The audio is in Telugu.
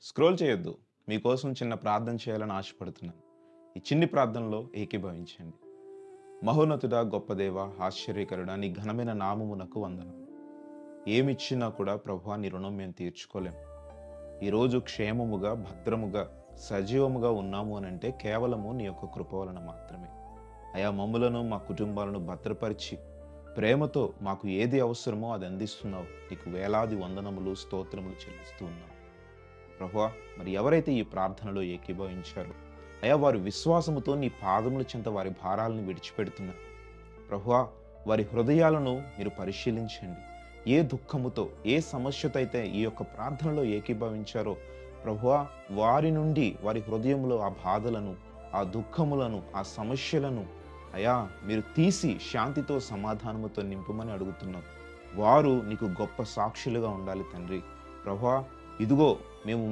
స్క్రోల్ చేయొద్దు. మీకోసం చిన్న ప్రార్థన చేయాలని ఆశపడుతున్నాను. ఈ చిన్ని ప్రార్థనలో ఏకీభవించండి. మహోన్నతుడా, గొప్ప దేవ, ఆశ్చర్యకరుడా, నీ ఘనమైన నామమునకు వందనాలు. ఏమిచ్చినా కూడా ప్రభువా, నీ రుణం మేము తీర్చుకోలేం. ఈరోజు క్షేమముగా, భద్రముగా, సజీవముగా ఉన్నాము అనంటే కేవలము నీ యొక్క కృప వలన మాత్రమే. అయా, మమ్ములను మా కుటుంబాలను భద్రపరిచి ప్రేమతో మాకు ఏది అవసరమో అది అందిస్తున్నావు. నీకు వేలాది వందనములు, స్తోత్రములు చెల్లిస్తూ ఉన్నాం. ప్రభువా, మరి ఎవరైతే ఈ ప్రార్థనలో ఏకీభవించారో అయా, వారి విశ్వాసముతో నీ పాదముల చెంత వారి భారాలను విడిచిపెడుతున్నారు. ప్రభువా, వారి హృదయాలను మీరు పరిశీలించండి. ఏ దుఃఖముతో, ఏ సమస్యతో అయితే ఈ యొక్క ప్రార్థనలో ఏకీభవించారో ప్రభువా, వారి నుండి వారి హృదయంలో ఆ బాధలను, ఆ దుఃఖములను, ఆ సమస్యలను అయా మీరు తీసి శాంతితో, సమాధానముతో నింపమని అడుగుతున్నాం. వారు నీకు గొప్ప సాక్షులుగా ఉండాలి తండ్రి. ప్రభువా, ఇదిగో మేము